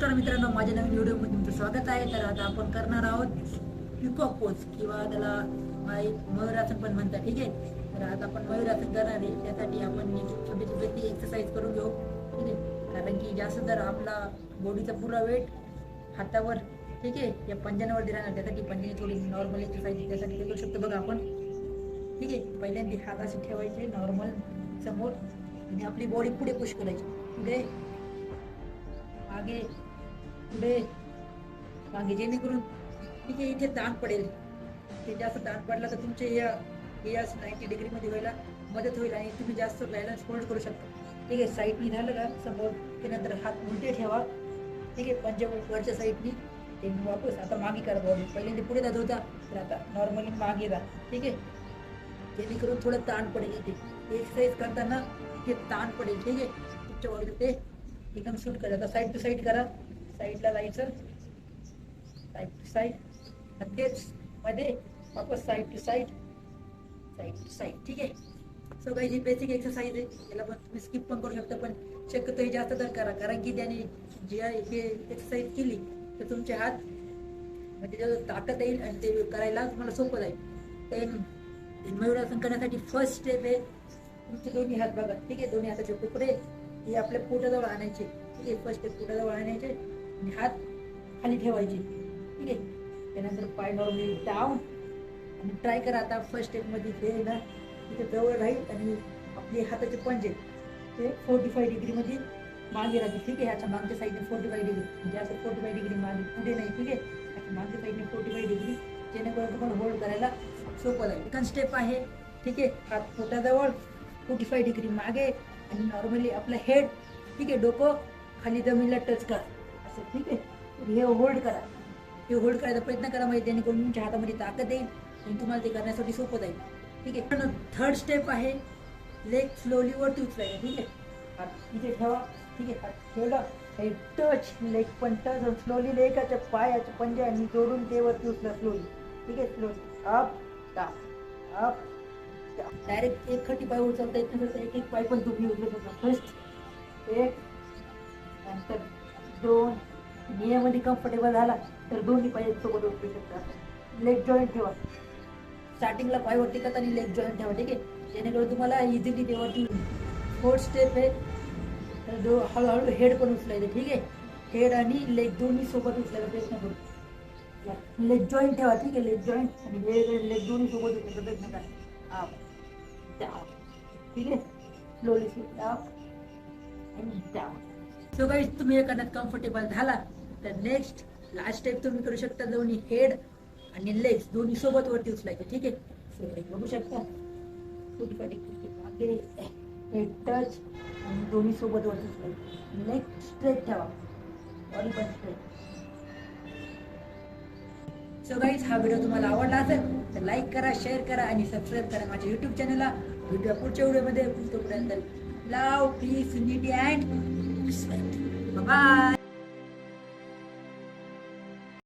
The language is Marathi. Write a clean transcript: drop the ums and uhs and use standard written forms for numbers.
नमस्कार मित्रांनो, माझ्या नवीन व्हिडिओमध्ये तुमचं स्वागत आहे. तर आता आपण करणार आहोत पिकॉक पोज किंवा त्याला मयूरासन पण म्हणतात. ठीक आहे, तर आता आपण मयूरासन करणार आहे. त्यासाठी आपण छोटी छोटी एक्सरसाइज करून घेऊ. ठीक आहे, कारण की जास्त जर आपला बॉडीचा पुरा वेट हातावर, ठीक आहे, या पंजांवरती राहणार. त्यासाठी पंजाने थोडी नॉर्मल एक्सरसाइज त्यासाठी करू शकतो बघा आपण. ठीक आहे, पहिल्यांदा हात असे ठेवायचे नॉर्मल समोर आणि आपली बॉडी पुढे पुश करायची. पुढे मागे पुढे मागे, जेणेकरून ठीक आहे इथे ताण पडेल. ते जास्त ताण पडला तर तुमचे या 90 डिग्रीमध्ये व्हायला मदत होईल आणि तुम्ही जास्त बॅलन्स होल्ड करू शकता. ठीक आहे, साईडनी झालं का समोर, त्यानंतर हात उलटे ठेवा. ठीक आहे, वरच्या साईडनी ते वापस आता मागे करा. बॉडी पहिल्यांदा पुढे जात होता, तर आता नॉर्मली मागे जा. ठीक आहे, जेणेकरून थोडं ताण पडेल. इथे एक्सरसाइज करताना ते ताण पडेल. ठीक आहे, तुमच्या बॉडीला ते एकदम सूट करा. आता साईड टू साईड करा, साईडला जायचं, साईड टू साईड, तेच मध्ये वापस side to side, side to side. ठीक आहे, सो काही जी बेसिक एक्सरसाइज आहे याला पण तुम्ही स्किप पण करू शकता, पण शक्यतो हे जास्त तर करा. कारण की त्याने जी हे एक्सरसाइज केली तर तुमचे हात म्हणजे त्याच्यात ताकद येईल आणि ते करायला तुम्हाला सोपं जाईल. ते मयूरासन करण्यासाठी फर्स्ट स्टेप आहे तुमचे दोन्ही हात बघा. ठीक आहे, दोन्ही हाताचे तुकडे हे आपल्या पोटाजवळ आणायचे. ठीक आहे, फर्स्ट पोटाजवळ आणायचे आणि हात खाली ठेवायचे. ठीक आहे, त्यानंतर पाय नॉर्मली डाऊन आणि ट्राय करा. आता फर्स्ट स्टेपमध्ये हे ना तिथे जवळ राहील आणि आपले हाताचे पंजे ते 45 डिग्रीमध्ये मागे राहते. ठीक आहे, ह्याच्या मागच्या साईडने 45 डिग्री, म्हणजे असं 45 डिग्री मागे पुढे नाही. ठीक आहे, ह्याच्या मागच्या साईडने 45 डिग्री, जेणेकरून तुम्हाला होल्ड करायला सोपं जाईल. सेकंड स्टेप आहे. ठीक आहे, हात पोटाजवळ 45 डिग्री मागे आणि नॉर्मली आपलं हेड, ठीक आहे, डोकं खाली जमिनीला टच करा असं. ठीक आहे, हे होल्ड करा. हे होल्ड करायचा प्रयत्न करा, म्हणजे जेणेकरून तुमच्या हातामध्ये ताकद येईल आणि तुम्हाला ते करण्यासाठी सोपं जाईल. ठीक आहे, पण थर्ड स्टेप आहे लेग स्लोली वरती उचलायचं. ठीक आहे, हात इथे ठेवा. ठीक आहे, हात ठेवला, हे टच लेग पण टच, स्लोली लेगाच्या पायाच्या पंजा आणि जोडून ते वरती उचला स्लोली. ठीक आहे, slowly up down up down. Direct एक खटी पाय उचलता येत नसेल एक पाय पण तुम्ही उचलू शकता. फर्स्ट एक, नंतर दोन, यामध्ये कम्फर्टेबल झाला तर दोन्ही पाय सोबत उचलू शकता. लेग जॉईंट ठेवा, स्टार्टिंगला पाय वरती करता आणि लेग जॉईंट ठेवा. ठीक आहे, जेणेकरून तुम्हाला इझिली ते वरती. फोर्थ स्टेप आहे तर हळूहळू हेड पण उचलायचं. ठीक आहे, हेड आणि लेग दोन्ही सोबत उचलायचा प्रयत्न करू. लेग जॉईंट ठेवा. ठीक आहे, लेग जॉईंट आणि लेग दोन्ही सोबत उचलायचा प्रयत्न करा. Up down. ठीक आहे, स्लोली अप आणि डाऊन. सो गाईज, तुम्ही हे करण्यात कम्फर्टेबल झाला तर नेक्स्ट लास्ट स्टेप तुम्ही करू शकता. दोन्ही हेड आणि लेग्स दोन्ही सोबत वरती उचलायचे. ठीक आहे, सो बघू शकता 45 डिग्री मागे, हेड टच आणि दोन्ही सोबत वरती उचलायचे. लेग स्ट्रेट ठेवा, बॉडी पण स्ट्रेट. सो गाईज, हा व्हिडिओ तुम्हाला आवडला असेल तर लाईक करा, शेअर करा आणि सबस्क्राईब करा माझ्या युट्यूब चॅनलला. भेटूया पुढच्या व्हिडिओमध्ये. तोपर्यंत love, peace, unity and respect. Bye.